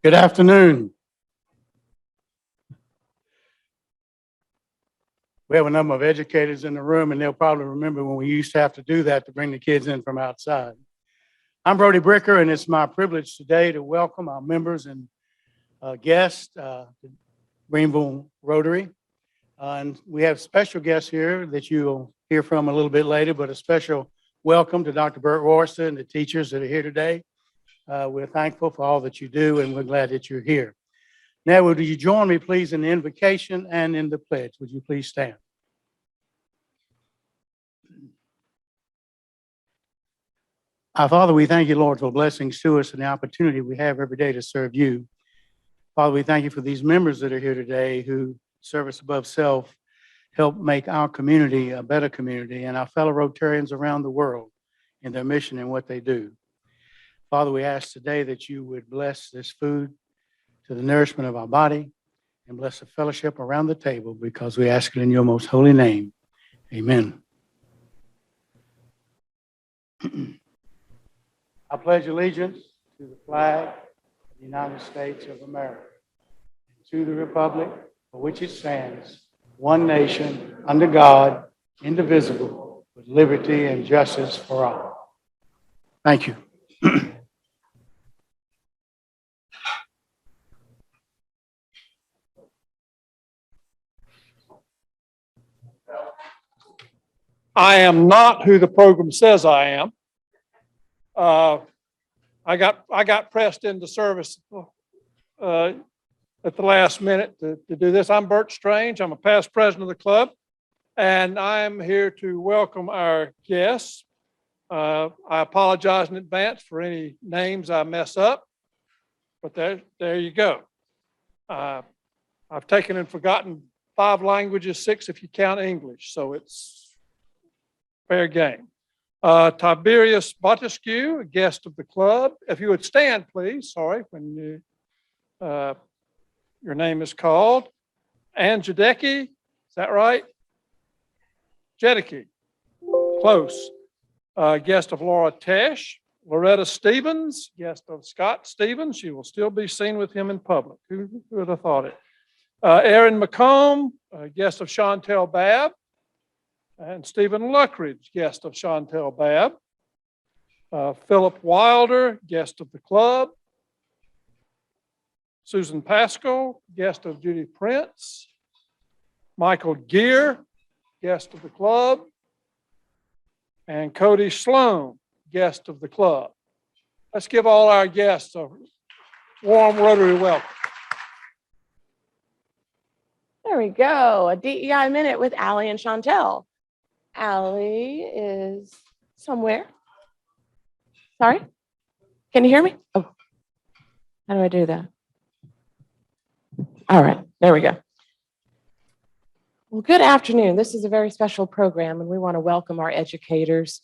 Good afternoon. We have a number of educators in the room, and they'll probably remember when we used to have to do that to bring the kids in from outside. I'm Brody Bricker, and it's my privilege today to welcome our members and guests to Greenville Rotary. And we have special guests here that you'll hear from a little bit later, but a special welcome to Dr. Burt Royster and the teachers that are here today. We're thankful for all that you do, and we're glad that you're here. Now, would you join me, please, in the invocation and in the pledge? Would you please stand? Our Father, we thank you, Lord, for blessings to us and the opportunity we have every day to serve you. Father, we thank you for these members that are here today who, service above self, help make our community a better community and our fellow Rotarians around the world in their mission and what they do. Father, we ask today that you would bless this food to the nourishment of our body and bless the fellowship around the table, because we ask it in your most holy name. Amen. I pledge allegiance to the flag of the United States of America, and to the republic for which it stands, one nation, under God, indivisible, with liberty and justice for all. Thank you. I am not who the program says I am. I got pressed into service at the last minute to do this. I'm Burt Strange. I'm a past president of the club, and I'm here to welcome our guests. I apologize in advance for any names I mess up, but there you go. I've taken and forgotten 5 languages, 6 if you count English, so it's fair game. Tiberius Montesquieu, a guest of the club. If you would stand, please. Sorry, when your name is called. Ann Jadecki, is that right? Jedecki, close. Guest of Laura Tesh. Loretta Stevens, guest of Scott Stevens. She will still be seen with him in public. Who would have thought it? Erin McComb, guest of Chantel Babb. And Stephen Luckridge, guest of Chantel Babb. Philip Wilder, guest of the club. Susan Pascal, guest of Judy Prince. Michael Gear, guest of the club. And Cody Sloan, guest of the club. Let's give all our guests a warm Rotary welcome. There we go, a DEI Minute with Allie and Chantel. Allie is somewhere. Sorry? Can you hear me? Oh, how do I do that? All right, there we go. Well, good afternoon. This is a very special program, and we want to welcome our educators.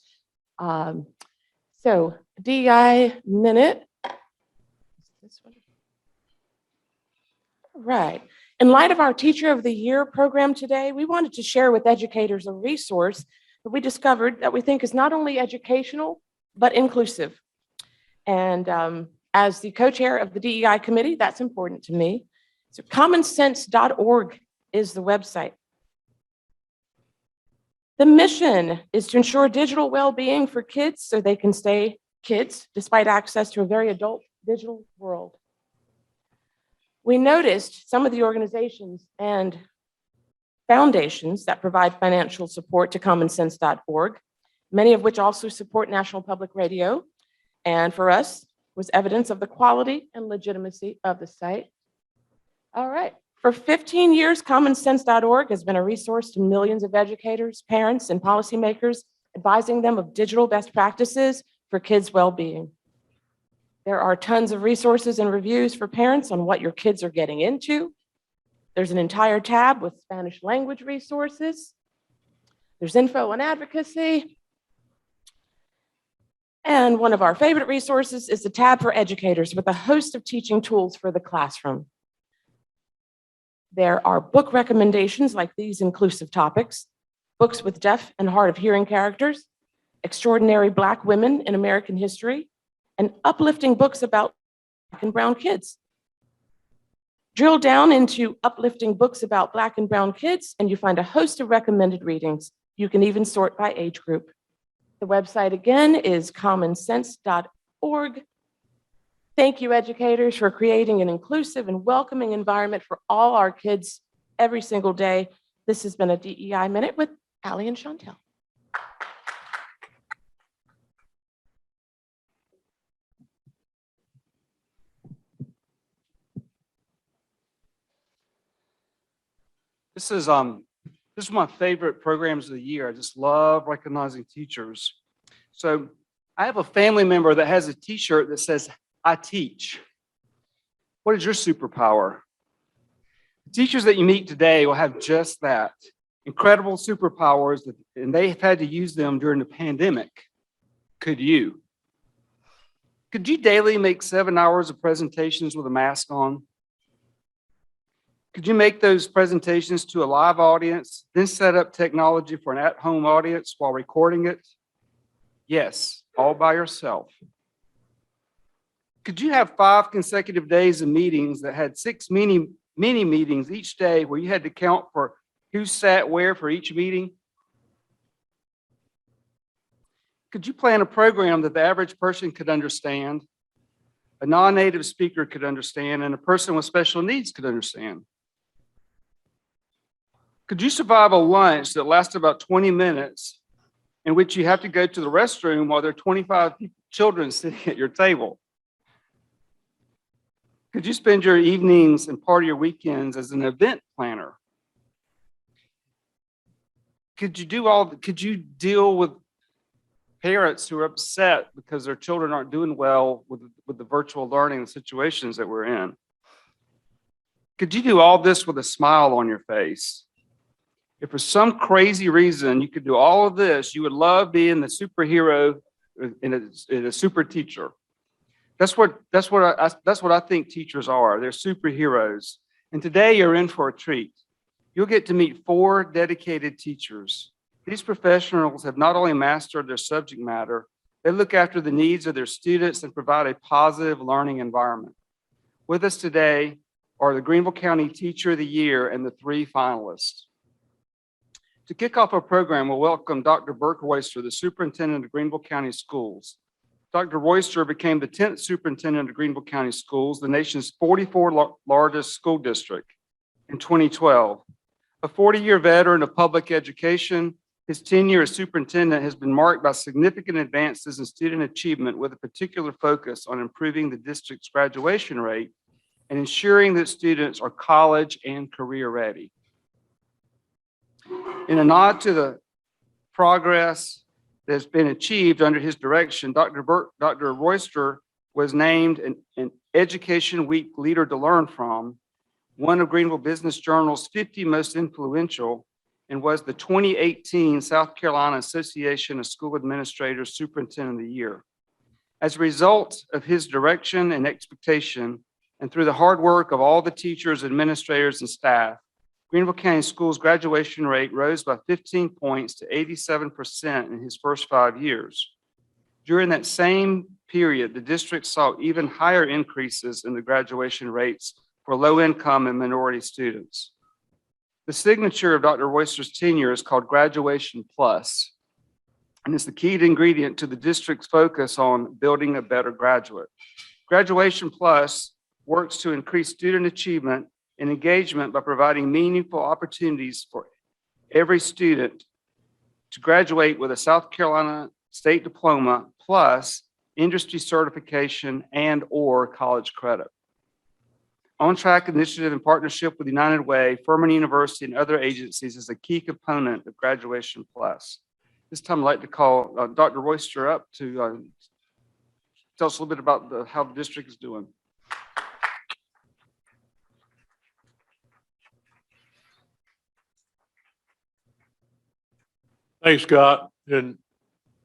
So, DEI Minute. This one. Right. In light of our Teacher of the Year program today, we wanted to share with educators a resource that we discovered that we think is not only educational, but inclusive. And as the co-chair of the DEI committee, that's important to me. So commonsense.org is the website. The mission is to ensure digital well-being for kids so they can stay kids despite access to a very adult digital world. We noticed some of the organizations and foundations that provide financial support to commonsense.org, many of which also support National Public Radio, and for us was evidence of the quality and legitimacy of the site. All right, for 15 years, commonsense.org has been a resource to millions of educators, parents, and policymakers, advising them of digital best practices for kids' well-being. There are tons of resources and reviews for parents on what your kids are getting into. There's an entire tab with Spanish language resources. There's info on advocacy. And one of our favorite resources is the tab for educators with a host of teaching tools for the classroom. There are book recommendations like these inclusive topics, books with deaf and hard of hearing characters, extraordinary Black women in American history, and uplifting books about Black and brown kids. Drill down into uplifting books about Black and brown kids, and you find a host of recommended readings. You can even sort by age group. The website again is commonsense.org. Thank you, educators, for creating an inclusive and welcoming environment for all our kids every single day. This has been a DEI Minute with Allie and Chantel. This is one of my favorite programs of the year. I just love recognizing teachers. So I have a family member that has a t-shirt that says, "I teach." What is your superpower? The teachers that you meet today will have just that. Incredible superpowers, and they've had to use them during the pandemic. Could you? Could you daily make 7 hours of presentations with a mask on? Could you make those presentations to a live audience, then set up technology for an at-home audience while recording it? Yes, all by yourself. Could you have 5 consecutive days of meetings that had 6 mini meetings each day where you had to count for who sat where for each meeting? Could you plan a program that the average person could understand, a non-native speaker could understand, and a person with special needs could understand? Could you survive a lunch that lasts about 20 minutes in which you have to go to the restroom while there are 25 children sitting at your table? Could you spend your evenings and part of your weekends as an event planner? Could you deal with parents who are upset because their children aren't doing well with the virtual learning situations that we're in? Could you do all this with a smile on your face? If for some crazy reason you could do all of this, you would love being the superhero and a super teacher. That's what I think teachers are. They're superheroes. And today you're in for a treat. You'll get to meet 4 dedicated teachers. These professionals have not only mastered their subject matter, they look after the needs of their students and provide a positive learning environment. With us today are the Greenville County Teacher of the Year and the 3 finalists. To kick off our program, we'll welcome Dr. Burke Royster, the Superintendent of Greenville County Schools. Dr. Royster became the 10th Superintendent of Greenville County Schools, the nation's 44th largest school district, in 2012. A 40-year veteran of public education, his tenure as superintendent has been marked by significant advances in student achievement with a particular focus on improving the district's graduation rate and ensuring that students are college and career ready. In a nod to the progress that has been achieved under his direction, Dr. Royster was named an Education Week Leader to Learn From, one of Greenville Business Journal's 50 most influential, and was the 2018 South Carolina Association of School Administrators Superintendent of the Year. As a result of his direction and expectation, and through the hard work of all the teachers, administrators, and staff, Greenville County Schools' graduation rate rose by 15 points to 87% in his first 5 years. During that same period, the district saw even higher increases in the graduation rates for low-income and minority students. The signature of Dr. Royster's tenure is called Graduation Plus, and it's the key ingredient to the district's focus on building a better graduate. Graduation Plus works to increase student achievement and engagement by providing meaningful opportunities for every student to graduate with a South Carolina state diploma plus industry certification and/or college credit. On Track initiative in partnership with United Way, Furman University, and other agencies is a key component of Graduation Plus. This time I'd like to call Dr. Royster up to tell us a little bit about how the district is doing. Thanks, Scott. And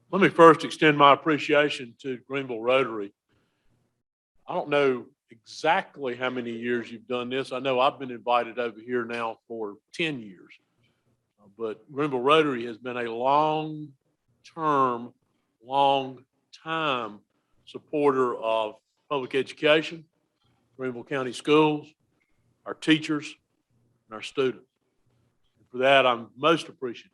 let me first extend my appreciation to Greenville Rotary. I don't know exactly how many years you've done this. I know I've been invited over here now for 10 years. But Greenville Rotary has been a long-time supporter of public education, Greenville County Schools, our teachers, and our students. And for that, I'm most appreciative.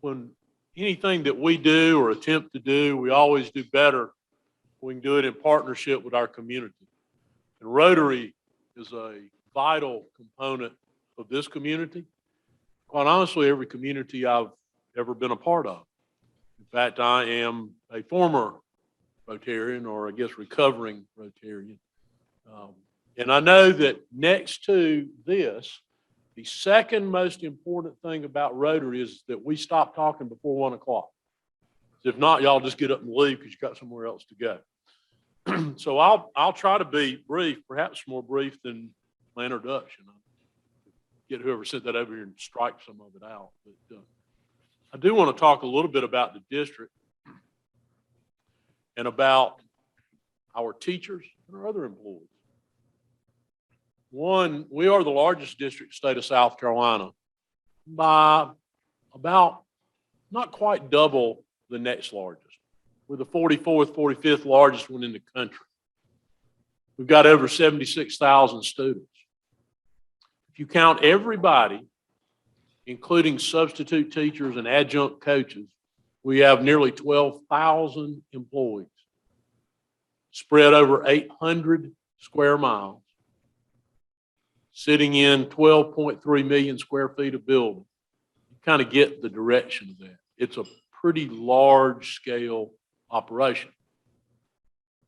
When anything that we do or attempt to do, we always do better when we can do it in partnership with our community. And Rotary is a vital component of this community. Quite honestly, every community I've ever been a part of. In fact, I am a former Rotarian, or I guess recovering Rotarian. And I know that next to this, the second most important thing about Rotary is that we stop talking before 1 o'clock. If not, y'all just get up and leave because you got somewhere else to go. So I'll try to be brief, perhaps more brief than my introduction. I'll get whoever sent that over here and strike some of it out. But I do want to talk a little bit about the district and about our teachers and our other employees. One, we are the largest district in the state of South Carolina by about not quite double the next largest. We're the 44th, 45th largest one in the country. We've got over 76,000 students. If you count everybody, including substitute teachers and adjunct coaches, we have nearly 12,000 employees spread over 800 square miles, sitting in 12.3 million square feet of building. You kind of get the direction of that. It's a pretty large scale operation.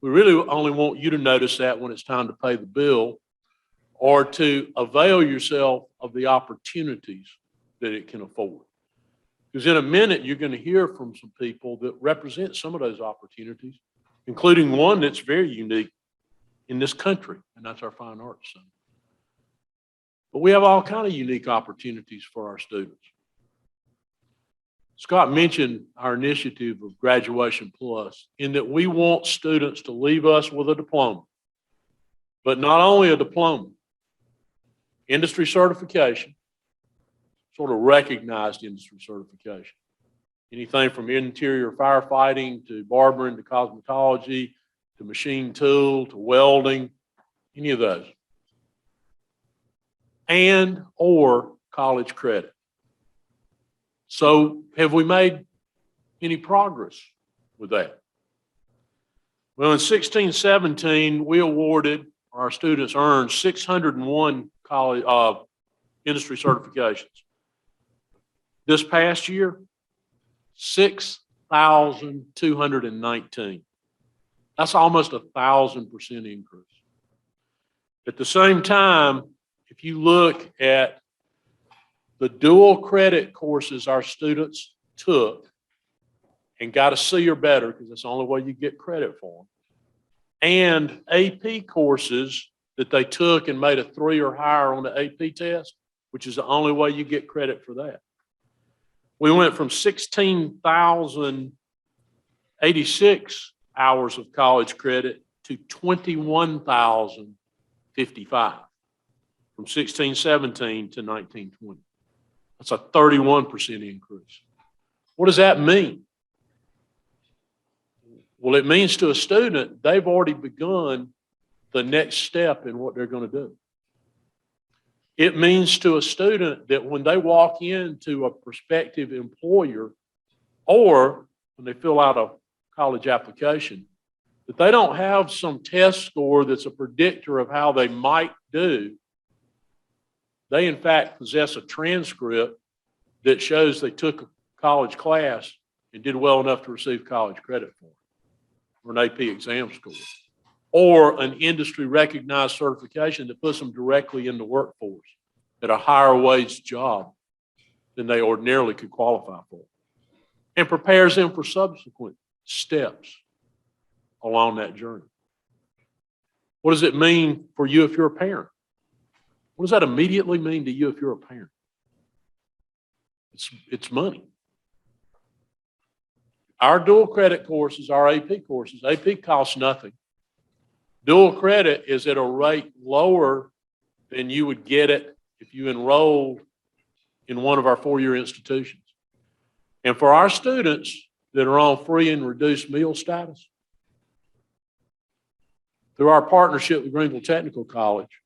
We really only want you to notice that when it's time to pay the bill or to avail yourself of the opportunities that it can afford. Because in a minute, you're going to hear from some people that represent some of those opportunities, including one that's very unique in this country, and that's our Fine Arts Center. But we have all kinds of unique opportunities for our students. Scott mentioned our initiative of Graduation Plus, in that we want students to leave us with a diploma, but not only a diploma, industry certification, sort of recognized industry certification. Anything from interior firefighting to barbering to cosmetology to machine tool to welding, any of those. And or college credit. So have we made any progress with that? Well, in 16-17, we awarded, our students earned 601 college industry certifications. This past year, 6,219. That's almost 1,000% increase. At the same time, if you look at the dual credit courses our students took and got a C or better, because that's the only way you get credit for them, and AP courses that they took and made a 3 or higher on the AP test, which is the only way you get credit for that. We went from 16,086 hours of college credit to 21,055 from 16-17 to 19-20. That's a 31% increase. What does that mean? Well, it means to a student, they've already begun the next step in what they're going to do. It means to a student that when they walk into a prospective employer or when they fill out a college application, that they don't have some test score that's a predictor of how they might do. They, in fact, possess a transcript that shows they took a college class and did well enough to receive college credit for it, or an AP exam score, or an industry recognized certification that puts them directly in the workforce at a higher wage job than they ordinarily could qualify for, and prepares them for subsequent steps along that journey. What does it mean for you if you're a parent? What does that immediately mean to you if you're a parent? It's money. Our dual credit courses, our AP courses, AP costs nothing. Dual credit is at a rate lower than you would get it if you enrolled in one of our four-year institutions. And for our students that are on free and reduced meal status, through our partnership with Greenville Technical College,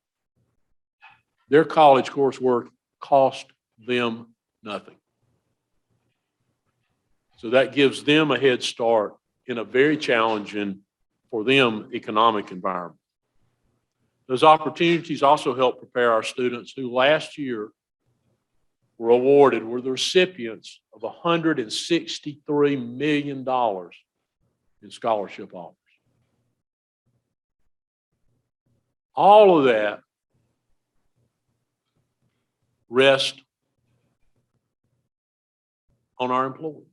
their college coursework cost them nothing. So that gives them a head start in a very challenging for them economic environment. Those opportunities also help prepare our students who last year were the recipients of $163 million in scholarship offers. All of that rests on our employees.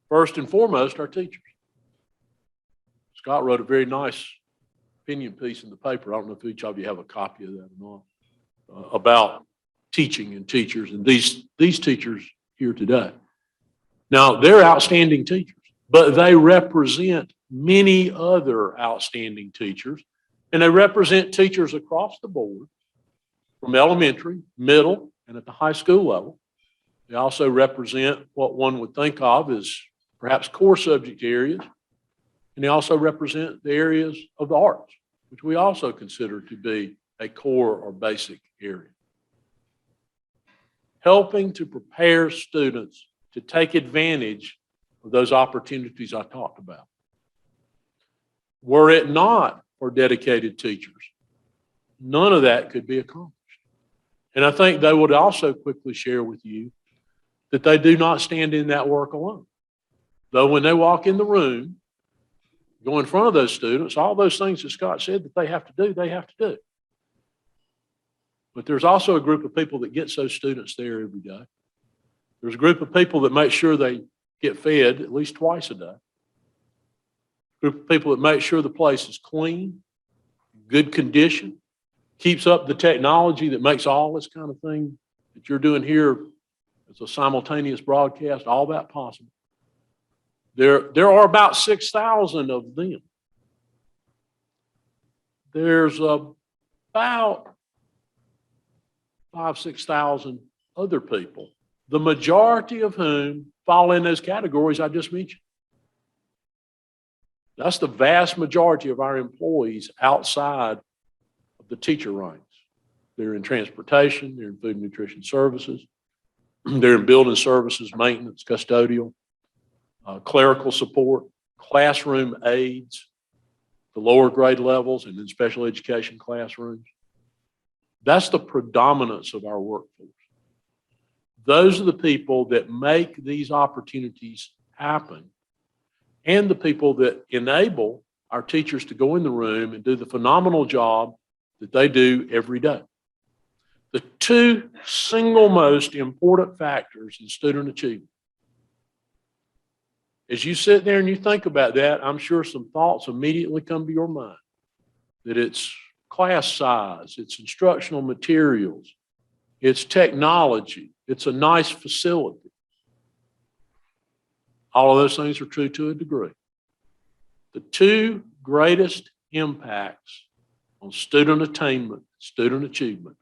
First and foremost, our teachers. Scott wrote a very nice opinion piece in the paper. I don't know if each of you have a copy of that or not, about teaching and teachers and these teachers here today. Now, they're outstanding teachers, but they represent many other outstanding teachers, and they represent teachers across the board from elementary, middle, and at the high school level. They also represent what one would think of as perhaps core subject areas, and they also represent the areas of the arts, which we also consider to be a core or basic area. Helping to prepare students to take advantage of those opportunities I talked about. Were it not for dedicated teachers, none of that could be accomplished. And I think they would also quickly share with you that they do not stand in that work alone. Though when they walk in the room, go in front of those students, all those things that Scott said that they have to do, they have to do. But there's also a group of people that gets those students there every day. There's a group of people that make sure they get fed at least twice a day. A group of people that make sure the place is clean, good condition, keeps up the technology that makes all this kind of thing that you're doing here as a simultaneous broadcast, all that possible. There are about 6,000 of them. There's about 6,000 other people, the majority of whom fall in those categories I just mentioned. That's the vast majority of our employees outside of the teacher ranks. They're in transportation, they're in food and nutrition services, they're in building services, maintenance, custodial, clerical support, classroom aides, the lower grade levels, and in special education classrooms. That's the predominance of our workforce. Those are the people that make these opportunities happen, and the people that enable our teachers to go in the room and do the phenomenal job that they do every day. The two single most important factors in student achievement. As you sit there and you think about that, I'm sure some thoughts immediately come to your mind. That it's class size, it's instructional materials, it's technology, it's a nice facility. All of those things are true to a degree. The two greatest impacts on student attainment, student achievement,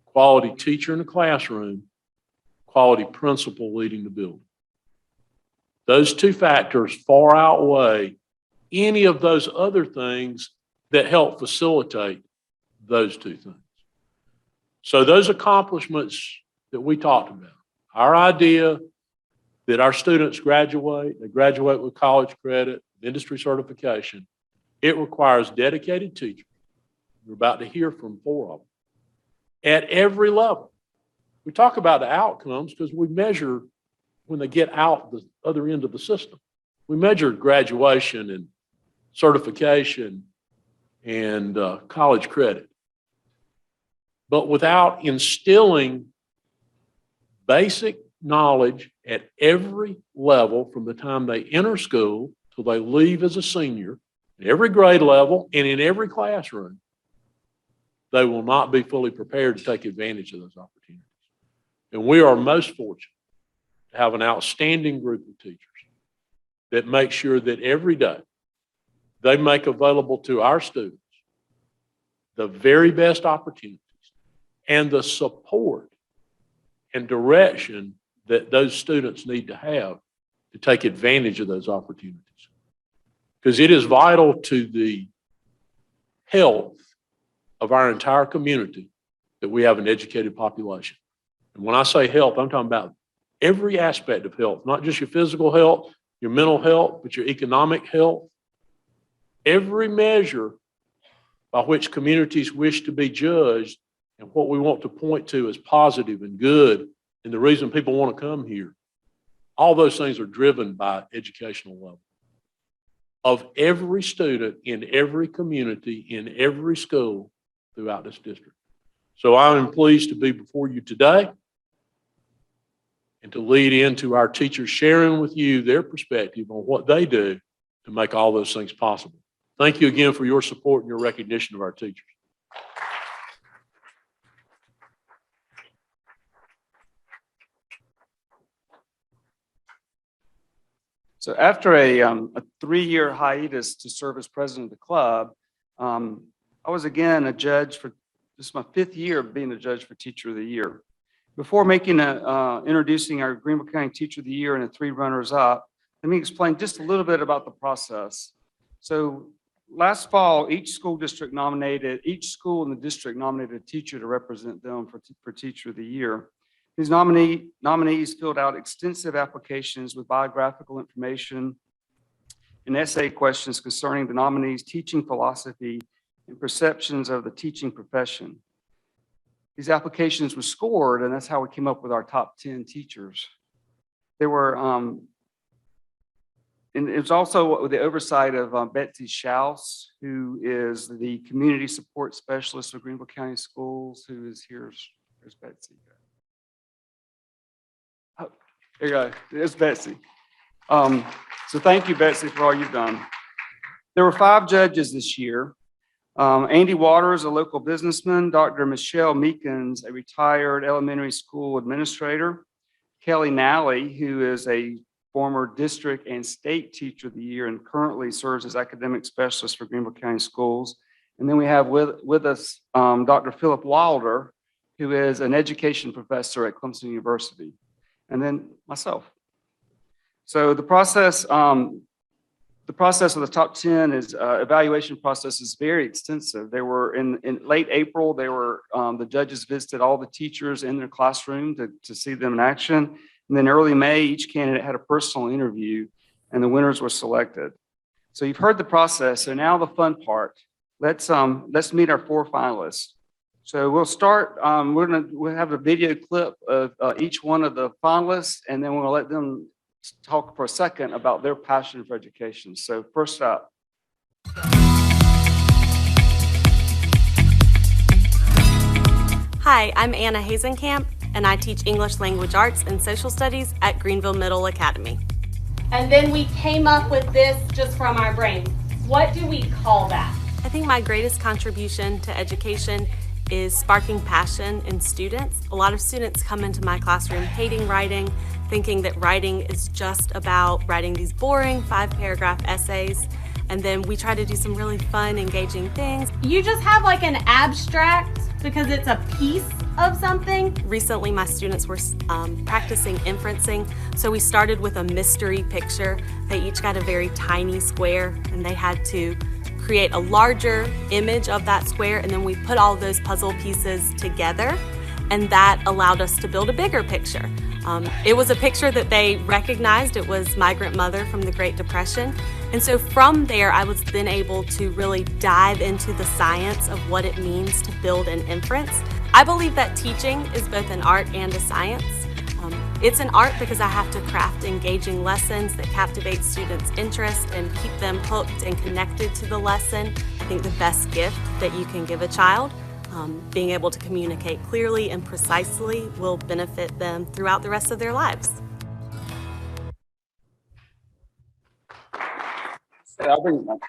quality teacher in the classroom, quality principal leading the building. Those two factors far outweigh any of those other things that help facilitate those two things. So those accomplishments that we talked about, our idea that our students graduate, they graduate with college credit, industry certification, it requires dedicated teachers. We're about to hear from 4 of them at every level. We talk about the outcomes because we measure when they get out the other end of the system. We measure graduation and certification and college credit. But without instilling basic knowledge at every level from the time they enter school till they leave as a senior, at every grade level and in every classroom, they will not be fully prepared to take advantage of those opportunities. And we are most fortunate to have an outstanding group of teachers that make sure that every day they make available to our students the very best opportunities and the support and direction that those students need to have to take advantage of those opportunities. Because it is vital to the health of our entire community that we have an educated population. And when I say health, I'm talking about every aspect of health, not just your physical health, your mental health, but your economic health. Every measure by which communities wish to be judged and what we want to point to as positive and good and the reason people want to come here. All those things are driven by educational level of every student in every community, in every school throughout this district. So I am pleased to be before you today and to lead into our teachers sharing with you their perspective on what they do to make all those things possible. Thank you again for your support and your recognition of our teachers. So after a 3-year hiatus to serve as president of the club, I was again a judge for, this is my 5th year of being a judge for Teacher of the Year. Before introducing our Greenville County Teacher of the Year and the 3 runners-up, let me explain just a little bit about the process. So last fall, each school in the district nominated a teacher to represent them for Teacher of the Year. These nominees filled out extensive applications with biographical information and essay questions concerning the nominees' teaching philosophy and perceptions of the teaching profession. These applications were scored, and that's how we came up with our top 10 teachers. There were, and it was also with the oversight of Betsy Schaus, who is the community support specialist of Greenville County Schools, who is here's Betsy. Oh, there you go. There's Betsy. So thank you, Betsy, for all you've done. There were 5 judges this year. Andy Waters, a local businessman, Dr. Michelle Meekins, a retired elementary school administrator, Kelly Nally, who is a former district and state teacher of the year and currently serves as academic specialist for Greenville County Schools. And then we have with us Dr. Philip Wilder, who is an education professor at Clemson University, and then myself. So the process of the top 10 is evaluation process is very extensive. They were in late April, the judges visited all the teachers in their classroom to see them in action. And then early May, each candidate had a personal interview and the winners were selected. So you've heard the process. So now the fun part. Let's meet our 4 finalists. So we'll start, we'll have a video clip of each one of the finalists, and then we'll let them talk for a second about their passion for education. So first up. Hi, I'm Anna Hazenkamp, and I teach English Language Arts and Social Studies at Greenville Middle Academy. And then we came up with this just from our brains. What do we call that? I think my greatest contribution to education is sparking passion in students. A lot of students come into my classroom hating writing, thinking that writing is just about writing these boring 5-paragraph essays. And then we try to do some really fun, engaging things. You just have like an abstract because it's a piece of something. Recently, my students were practicing inferencing. So we started with a mystery picture. They each got a very tiny square, and they had to create a larger image of that square, and then we put all those puzzle pieces together, and that allowed us to build a bigger picture. It was a picture that they recognized. It was Migrant Mother from the Great Depression. And so from there, I was then able to really dive into the science of what it means to build an inference. I believe that teaching is both an art and a science. It's an art because I have to craft engaging lessons that captivate students' interest and keep them hooked and connected to the lesson. I think the best gift that you can give a child, being able to communicate clearly and precisely, will benefit them throughout the rest of their lives. I'll bring it back.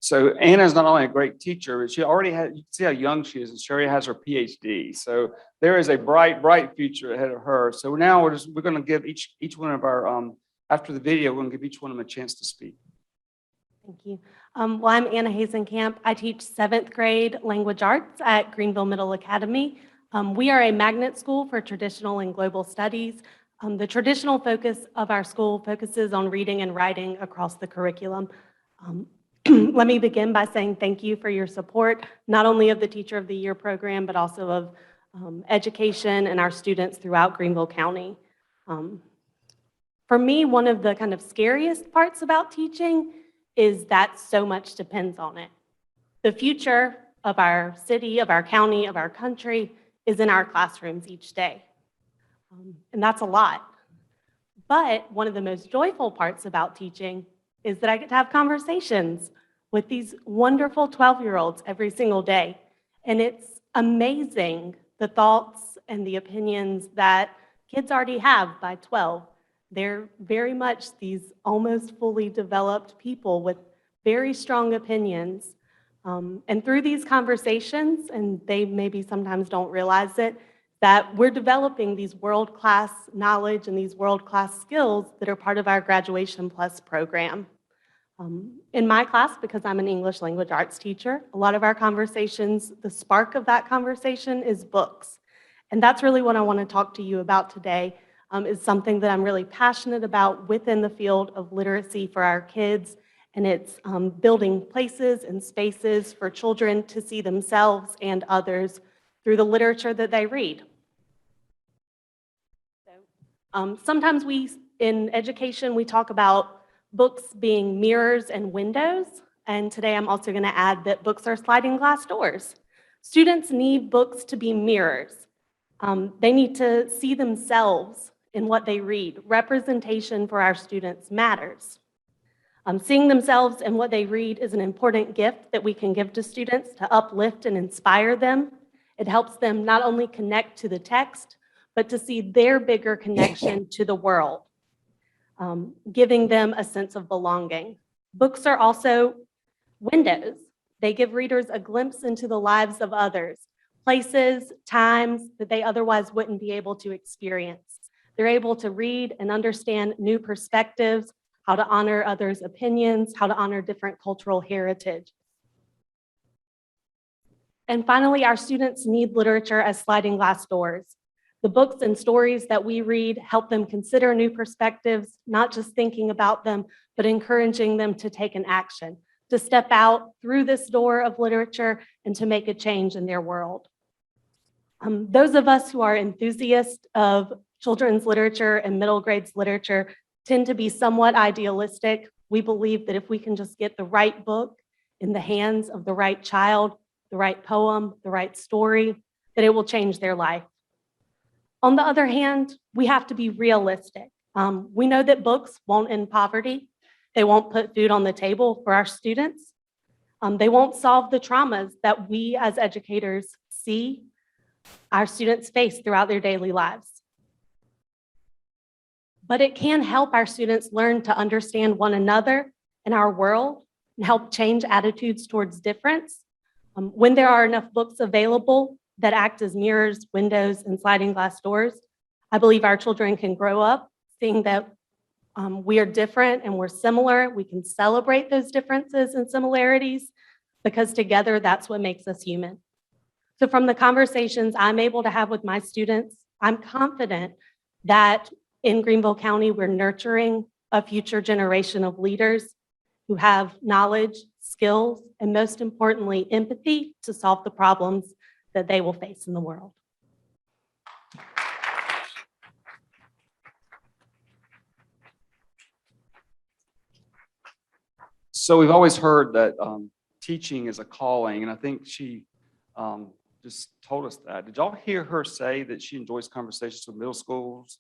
So Anna is not only a great teacher, but she already had, you can see how young she is, and she already has her PhD. So there is a bright, bright future ahead of her. So now we're going to give each one of our, after the video, we're going to give each one of them a chance to speak. Thank you. Well, I'm Anna Hazenkamp. I teach 7th grade language arts at Greenville Middle Academy. We are a magnet school for traditional and global studies. The traditional focus of our school focuses on reading and writing across the curriculum. Let me begin by saying thank you for your support, not only of the Teacher of the Year program, but also of education and our students throughout Greenville County. For me, one of the kind of scariest parts about teaching is that so much depends on it. The future of our city, of our county, of our country is in our classrooms each day. And that's a lot. But one of the most joyful parts about teaching is that I get to have conversations with these wonderful 12-year-olds every single day. And it's amazing the thoughts and the opinions that kids already have by 12. They're very much these almost fully developed people with very strong opinions. And through these conversations, and they maybe sometimes don't realize it, that we're developing these world-class knowledge and these world-class skills that are part of our Graduation Plus program. In my class, because I'm an English language arts teacher, a lot of our conversations, the spark of that conversation is books. And that's really what I want to talk to you about today, is something that I'm really passionate about within the field of literacy for our kids. And it's building places and spaces for children to see themselves and others through the literature that they read. Sometimes in education, we talk about books being mirrors and windows. And today I'm also going to add that books are sliding glass doors. Students need books to be mirrors. They need to see themselves in what they read. Representation for our students matters. Seeing themselves in what they read is an important gift that we can give to students to uplift and inspire them. It helps them not only connect to the text, but to see their bigger connection to the world, giving them a sense of belonging. Books are also windows. They give readers a glimpse into the lives of others, places, times that they otherwise wouldn't be able to experience. They're able to read and understand new perspectives, how to honor others' opinions, how to honor different cultural heritage. And finally, our students need literature as sliding glass doors. The books and stories that we read help them consider new perspectives, not just thinking about them, but encouraging them to take an action, to step out through this door of literature and to make a change in their world. Those of us who are enthusiasts of children's literature and middle grades literature tend to be somewhat idealistic. We believe that if we can just get the right book in the hands of the right child, the right poem, the right story, that it will change their life. On the other hand, we have to be realistic. We know that books won't end poverty. They won't put food on the table for our students. They won't solve the traumas that we as educators see our students face throughout their daily lives. But it can help our students learn to understand one another and our world and help change attitudes towards difference. When there are enough books available that act as mirrors, windows, and sliding glass doors, I believe our children can grow up seeing that we are different and we're similar. We can celebrate those differences and similarities because together that's what makes us human. So from the conversations I'm able to have with my students, I'm confident that in Greenville County, we're nurturing a future generation of leaders who have knowledge, skills, and most importantly, empathy to solve the problems that they will face in the world. So we've always heard that teaching is a calling, and I think she just told us that. Did y'all hear her say that she enjoys conversations with middle schools?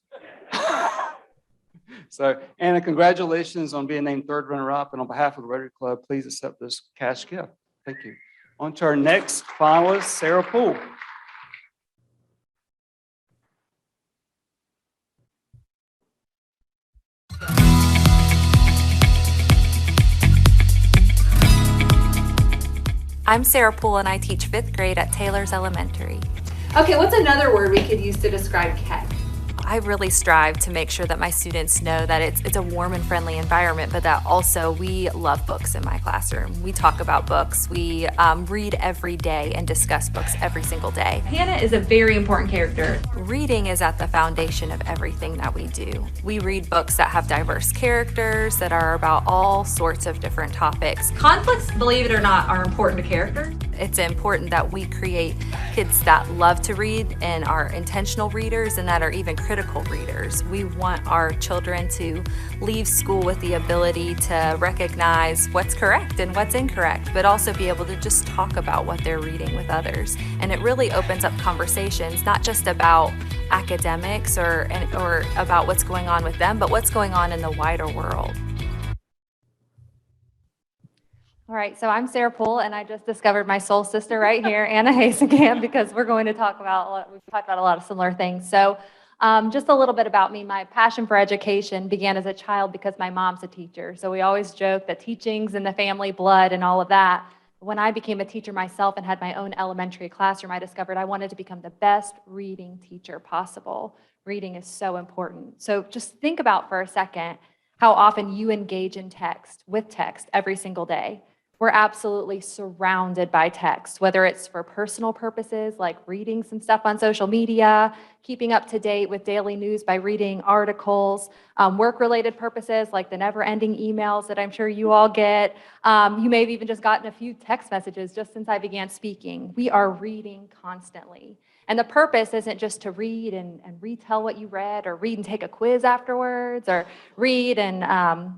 So, Anna, congratulations on being named third runner-up, and on behalf of the Rotary Club, please accept this cash gift. Thank you. On to our next finalist, Sarah Poole. I'm Sarah Poole and I teach 5th grade at Taylor's Elementary. Okay, what's another word we could use to describe Kay? I really strive to make sure that my students know that it's a warm and friendly environment, but that also we love books in my classroom. We talk about books. We read every day and discuss books every single day. Hannah is a very important character. Reading is at the foundation of everything that we do. We read books that have diverse characters, that are about all sorts of different topics. Conflicts, believe it or not, are important to character. It's important that we create kids that love to read and are intentional readers and that are even critical readers. We want our children to leave school with the ability to recognize what's correct and what's incorrect, but also be able to just talk about what they're reading with others. And it really opens up conversations, not just about academics or about what's going on with them, but what's going on in the wider world. All right, so I'm Sarah Poole, and I just discovered my soul sister right here, Anna Hazenkamp, because we're going to talk about, we've talked about a lot of similar things. So just a little bit about me. My passion for education began as a child because my mom's a teacher. So we always joke that teaching's in the family blood and all of that. When I became a teacher myself and had my own elementary classroom, I discovered I wanted to become the best reading teacher possible. Reading is so important. So just think about for a second how often you engage in text, with text, every single day. We're absolutely surrounded by text, whether it's for personal purposes, like reading some stuff on social media, keeping up to date with daily news by reading articles, work-related purposes, like the never-ending emails that I'm sure you all get. You may have even just gotten a few text messages just since I began speaking. We are reading constantly. And the purpose isn't just to read and retell what you read, or read and take a quiz afterwards, or read and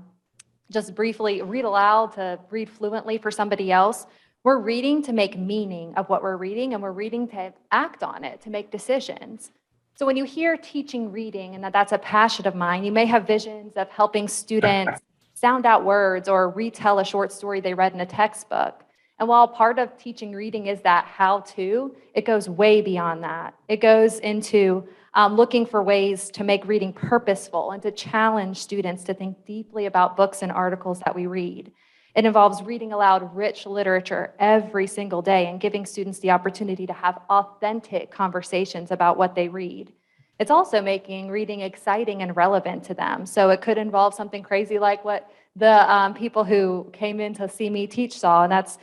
just briefly read aloud to read fluently for somebody else. We're reading to make meaning of what we're reading, and we're reading to act on it, to make decisions. So when you hear teaching reading, and that's a passion of mine, you may have visions of helping students sound out words or retell a short story they read in a textbook. And while part of teaching reading is that how-to, it goes way beyond that. It goes into looking for ways to make reading purposeful and to challenge students to think deeply about books and articles that we read. It involves reading aloud rich literature every single day and giving students the opportunity to have authentic conversations about what they read. It's also making reading exciting and relevant to them. So it could involve something crazy like what the people who came in to see me teach saw, and that's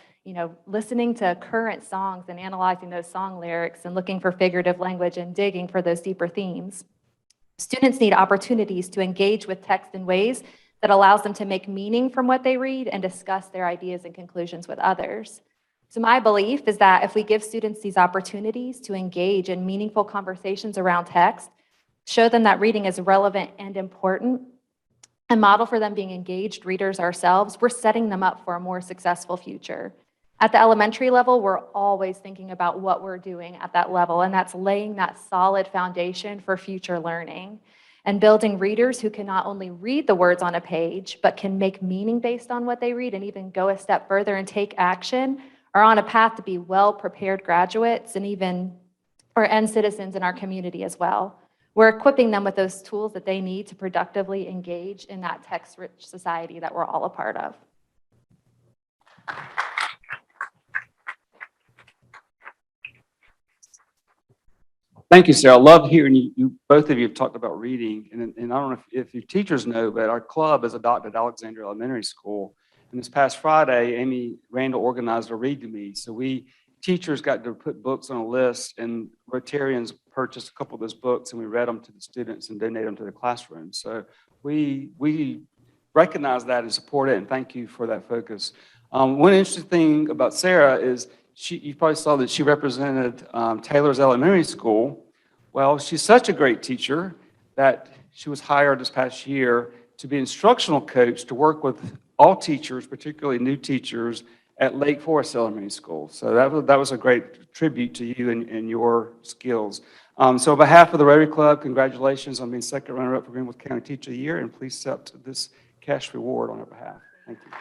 listening to current songs and analyzing those song lyrics and looking for figurative language and digging for those deeper themes. Students need opportunities to engage with text in ways that allows them to make meaning from what they read and discuss their ideas and conclusions with others. So my belief is that if we give students these opportunities to engage in meaningful conversations around text, show them that reading is relevant and important, and model for them being engaged readers ourselves, we're setting them up for a more successful future. At the elementary level, we're always thinking about what we're doing at that level, and that's laying that solid foundation for future learning and building readers who can not only read the words on a page, but can make meaning based on what they read and even go a step further and take action, are on a path to be well-prepared graduates and end citizens in our community as well. We're equipping them with those tools that they need to productively engage in that text-rich society that we're all a part of. Thank you, Sarah. I love hearing you. Both of you have talked about reading, and I don't know if your teachers know, but our club is adopted Alexandria Elementary School. And this past Friday, Amy Randall organized a Read to Me. So teachers got to put books on a list, and Rotarians purchased a couple of those books, and we read them to the students and donated them to the classroom. So we recognize that and support it, and thank you for that focus. One interesting thing about Sarah is you probably saw that she represented Taylor's Elementary School. Well, she's such a great teacher that she was hired this past year to be instructional coach to work with all teachers, particularly new teachers, at Lake Forest Elementary School. So that was a great tribute to you and your skills. So on behalf of the Rotary Club, congratulations on being second runner-up for Greenville County Teacher of the Year, and please accept this cash reward on our behalf. Thank you.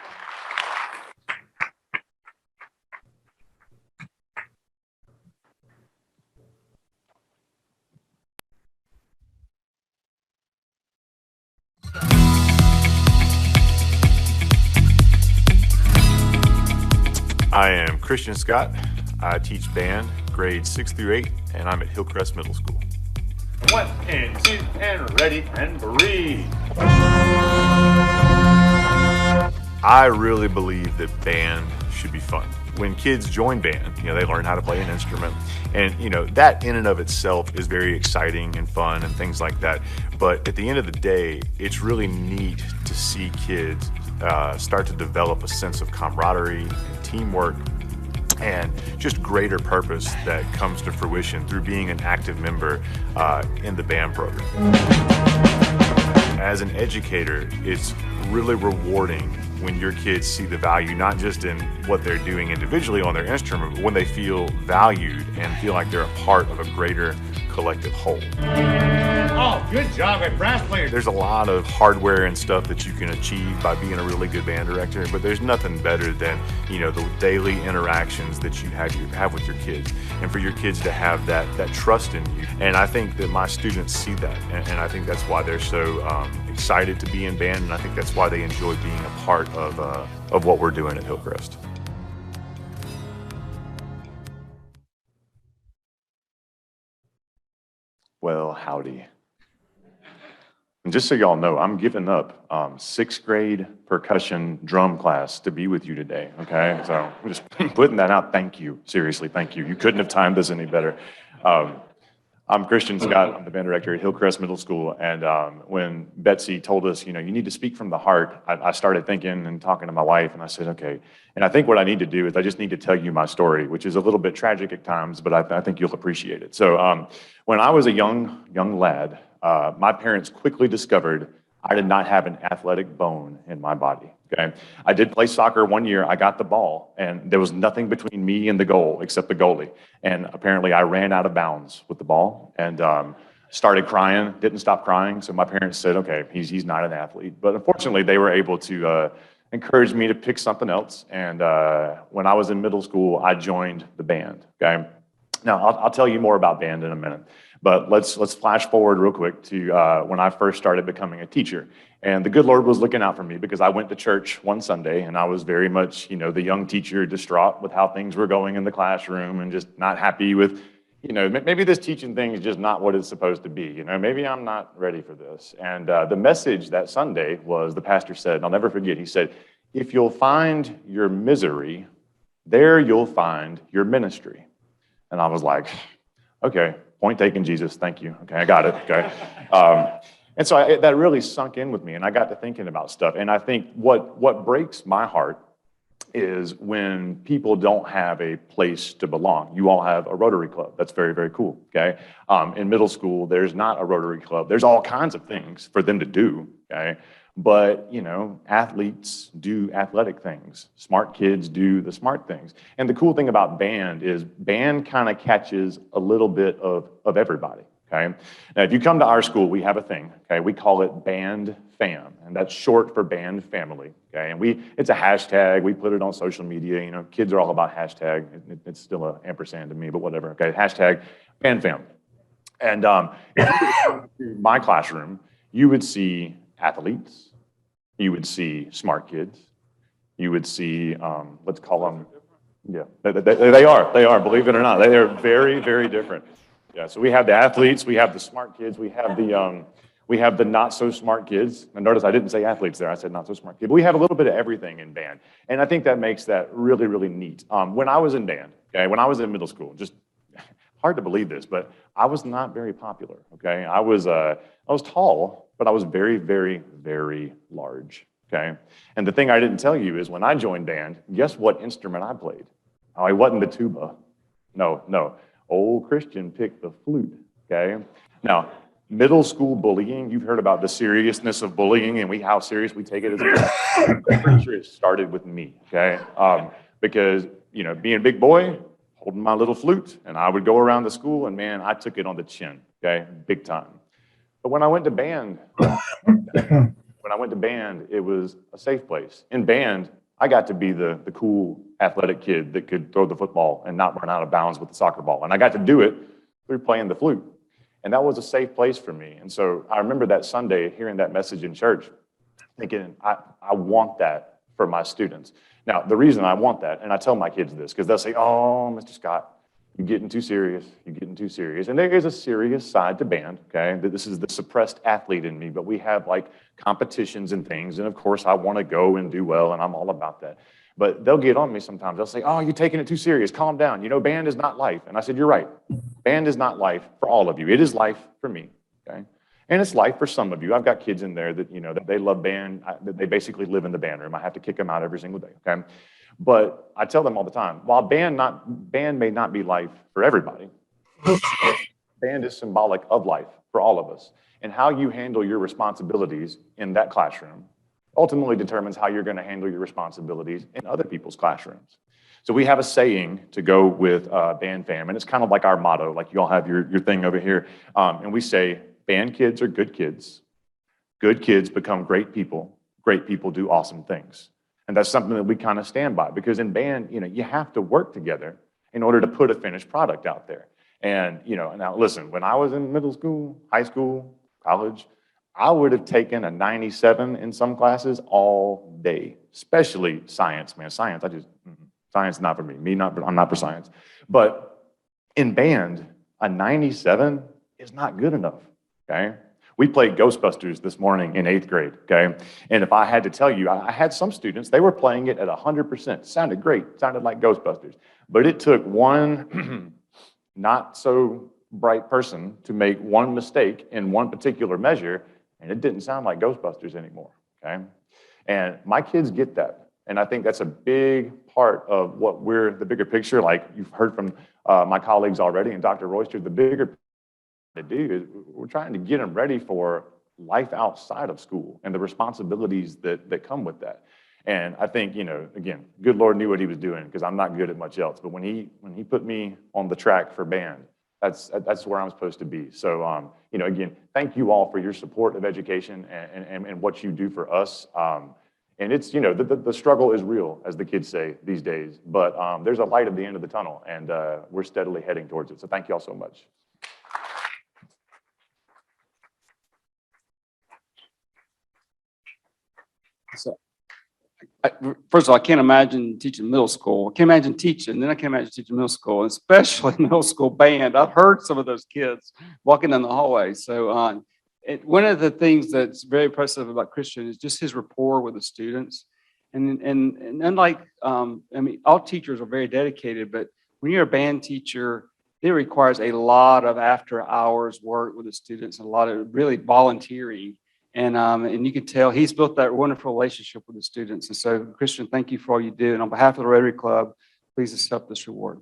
I am Christian Scott. I teach band grades 6 through 8, and I'm at Hillcrest Middle School. 1 and 2 and ready and breathe. I really believe that band should be fun. When kids join band, they learn how to play an instrument, and that in and of itself is very exciting and fun and things like that. But at the end of the day, it's really neat to see kids start to develop a sense of camaraderie and teamwork and just greater purpose that comes to fruition through being an active member in the band program. As an educator, it's really rewarding when your kids see the value, not just in what they're doing individually on their instrument, but when they feel valued and feel like they're a part of a greater collective whole. Oh, good job at brass players. There's a lot of hardware and stuff that you can achieve by being a really good band director, but there's nothing better than, the daily interactions that you have with your kids, and for your kids to have that trust in you. And I think that my students see that, and I think that's why they're so excited to be in band, and I think that's why they enjoy being a part of what we're doing at Hillcrest. Well, howdy. And just so y'all know, I'm giving up 6th grade percussion drum class to be with you today, okay? So I'm just putting that out. Thank you. Seriously, thank you. You couldn't have timed this any better. I'm Christian Scott. I'm the band director at Hillcrest Middle School. And when Betsy told us, you need to speak from the heart, I started thinking and talking to my wife, and I said, okay. And I think what I need to do is I just need to tell you my story, which is a little bit tragic at times, but I think you'll appreciate it. So when I was a young lad, my parents quickly discovered I did not have an athletic bone in my body, okay? I did play soccer one year. I got the ball, and there was nothing between me and the goal except the goalie. And apparently I ran out of bounds with the ball and started crying, didn't stop crying. So my parents said, okay, he's not an athlete. But unfortunately, they were able to encourage me to pick something else. And when I was in middle school, I joined the band, okay? Now, I'll tell you more about band in a minute. But let's flash forward real quick to when I first started becoming a teacher. And the good Lord was looking out for me because I went to church one Sunday and I was very much, the young teacher, distraught with how things were going in the classroom and just not happy with, maybe this teaching thing is just not what it's supposed to be. Maybe I'm not ready for this. And the message that Sunday was, the pastor said, and I'll never forget, he said, if you'll find your misery, there you'll find your ministry. And I was like, okay. Point taken, Jesus. Thank you. Okay, I got it. Okay. And so that really sunk in with me, and I got to thinking about stuff. And I think what breaks my heart is when people don't have a place to belong. You all have a Rotary Club. That's very, very cool. Okay. In middle school, there's not a Rotary Club. There's all kinds of things for them to do. Okay. But, athletes do athletic things. Smart kids do the smart things. And the cool thing about band is band kind of catches a little bit of everybody, okay? Now, if you come to our school, we have a thing, okay? We call it Band Fam, and that's short for band family, okay? And it's a hashtag. We put it on social media. Kids are all about hashtag. It's still an ampersand to me, but whatever, okay? Hashtag Band Fam. And if you come to my classroom, you would see athletes. You would see smart kids. You would see, let's call them, yeah, they are, believe it or not. They are very, very different. Yeah, so we have the athletes, we have the smart kids, we have the not so smart kids. And notice I didn't say athletes there, I said not so smart kids. But we have a little bit of everything in band. And I think that makes that really, really neat. When I was in band, okay, when I was in middle school, just hard to believe this, but I was not very popular, okay? I was tall, but I was very, very, very large, okay? And the thing I didn't tell you is when I joined band, guess what instrument I played? Oh, it wasn't the tuba. No. Old Christian picked the flute, okay? Now, middle school bullying, you've heard about the seriousness of bullying and how serious we take it as a I'm pretty sure it started with me, okay? Because, being a big boy, holding my little flute, and I would go around the school, and man, I took it on the chin, okay? Big time. But when I went to band, it was a safe place. In band, I got to be the cool athletic kid that could throw the football and not run out of bounds with the soccer ball. And I got to do it through playing the flute. And that was a safe place for me. And so I remember that Sunday hearing that message in church, thinking, I want that for my students. Now, the reason I want that, and I tell my kids this, because they'll say, oh, Mr. Scott, you're getting too serious, you're getting too serious. And there is a serious side to band, okay? That this is the suppressed athlete in me, but we have like competitions and things. And of course, I want to go and do well, and I'm all about that. But they'll get on me sometimes. They'll say, oh, you're taking it too serious. Calm down. You know, band is not life. And I said, you're right. Band is not life for all of you. It is life for me, okay? And it's life for some of you. I've got kids in there that, you know, that they love band, that they basically live in the band room. I have to kick them out every single day, okay? But I tell them all the time, while band may not be life for everybody, band is symbolic of life for all of us. And how you handle your responsibilities in that classroom ultimately determines how you're going to handle your responsibilities in other people's classrooms. So we have a saying to go with Band Fam, and it's kind of like our motto, like you all have your thing over here. And we say, band kids are good kids. Good kids become great people. Great people do awesome things. And that's something that we kind of stand by, because in band, you know, you have to work together in order to put a finished product out there. And, you know, now listen, when I was in middle school, high school, college, I would have taken a 97 in some classes all day, especially science, man. Science, science not for me. I'm not for science. But in band, a 97 is not good enough, okay? We played Ghostbusters this morning in 8th grade, okay? And if I had to tell you, I had some students, they were playing it at 100%. Sounded great, sounded like Ghostbusters. But it took one not so bright person to make one mistake in one particular measure, and it didn't sound like Ghostbusters anymore, okay? And my kids get that. And I think that's a big part of what the bigger picture, like you've heard from my colleagues already and Dr. Royster, the bigger to do is we're trying to get them ready for life outside of school and the responsibilities that come with that. And I think, you know, again, good Lord knew what he was doing, because I'm not good at much else. But when he put me on the track for band, that's where I'm supposed to be. So, you know, again, thank you all for your support of education and what you do for us. And it's, you know, the struggle is real, as the kids say these days. But there's a light at the end of the tunnel, and we're steadily heading towards it. So thank you all so much. So, first of all, I can't imagine teaching middle school. I can't imagine teaching, then I can't imagine teaching middle school, especially middle school band. I've heard some of those kids walking down the hallway. So one of the things that's very impressive about Christian is just his rapport with the students. And unlike, I mean, all teachers are very dedicated, but when you're a band teacher, it requires a lot of after hours work with the students, and a lot of really volunteering. And you can tell he's built that wonderful relationship with the students. And so, Christian, thank you for all you do. And on behalf of the Rotary Club, please accept this reward.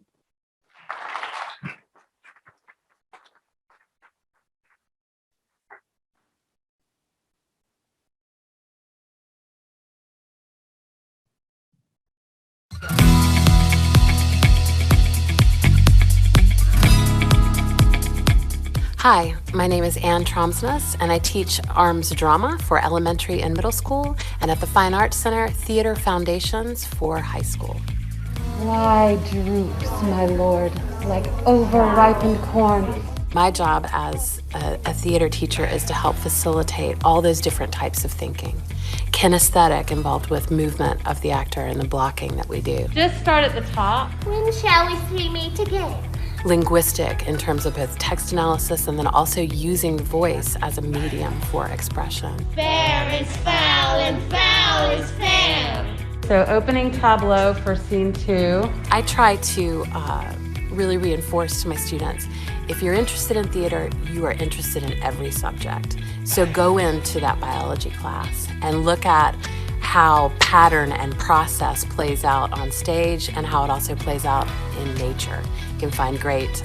Hi, my name is Ann Tromsness, and I teach arms drama for elementary and middle school, and at the Fine Arts Center, theater foundations for high school. Why droops, my lord, like overripened corn? My job as a theater teacher is to help facilitate all those different types of thinking. Kinesthetic, involved with movement of the actor and the blocking that we do. Just start at the top. When shall we three meet again? Linguistic, in terms of both text analysis and then also using voice as a medium for expression. Fair is foul and foul is fair. So opening tableau for scene 2. I try to really reinforce to my students, if you're interested in theater, you are interested in every subject. So go into that biology class and look at how pattern and process plays out on stage and how it also plays out in nature. You can find great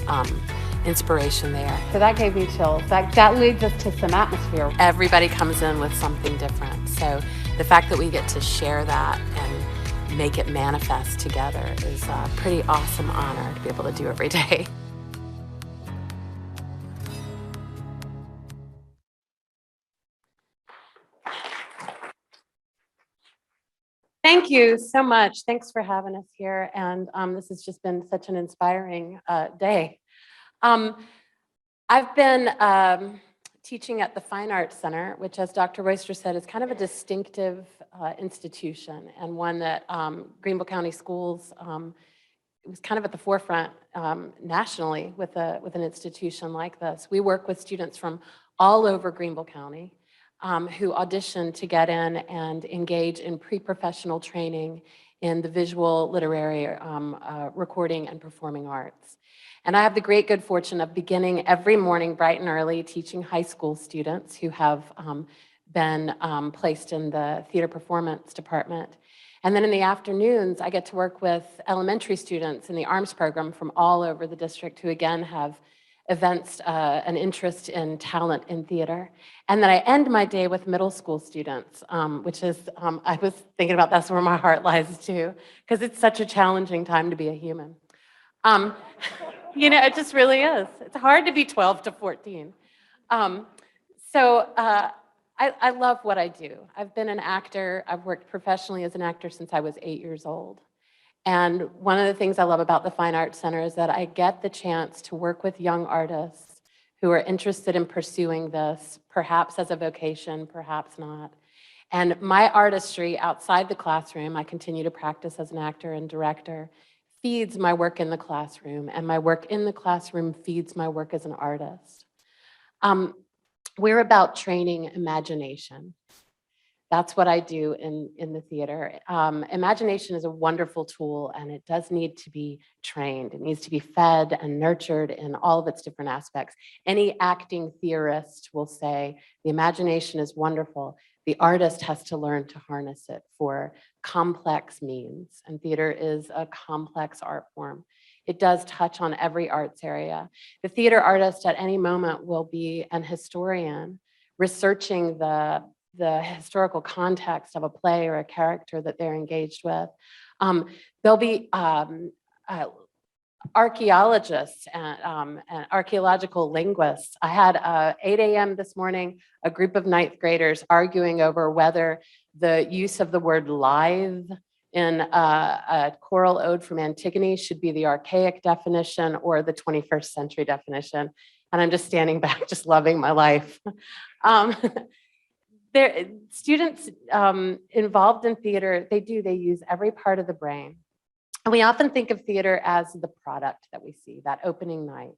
inspiration there. So that gave me chills. That leads us to some atmosphere. Everybody comes in with something different. So the fact that we get to share that and make it manifest together is a pretty awesome honor to be able to do every day. Thank you so much. Thanks for having us here. And this has just been such an inspiring day. I've been teaching at the Fine Arts Center, which, as Dr. Royster said, is kind of a distinctive institution and one that Greenville County Schools it was kind of at the forefront nationally with an institution like this. We work with students from all over Greenville County who audition to get in and engage in pre-professional training in the visual, literary, recording, and performing arts. And I have the great good fortune of beginning every morning bright and early teaching high school students who have been placed in the theater performance department. And then in the afternoons, I get to work with elementary students in the ARMS program from all over the district who again have evinced an interest in talent in theater. And then I end my day with middle school students, which is, I was thinking about that's where my heart lies too, because it's such a challenging time to be a human. You know, it just really is. It's hard to be 12 to 14. I love what I do. I've been an actor. I've worked professionally as an actor since I was 8 years old. And one of the things I love about the Fine Arts Center is that I get the chance to work with young artists who are interested in pursuing this, perhaps as a vocation, perhaps not. And my artistry outside the classroom, I continue to practice as an actor and director, feeds my work in the classroom, and my work in the classroom feeds my work as an artist. We're about training imagination. That's what I do in the theater. Imagination is a wonderful tool, and it does need to be trained. It needs to be fed and nurtured in all of its different aspects. Any acting theorist will say the imagination is wonderful. The artist has to learn to harness it for complex means, and theater is a complex art form. It does touch on every arts area. The theater artist at any moment will be an historian researching the historical context of a play or a character that they're engaged with. There'll be archaeologists and archaeological linguists. I had 8 a.m. this morning, a group of ninth graders arguing over whether the use of the word lithe in a choral ode from Antigone should be the archaic definition or the 21st century definition. And I'm just standing back, just loving my life. Students involved in theater, they use every part of the brain. And we often think of theater as the product that we see, that opening night,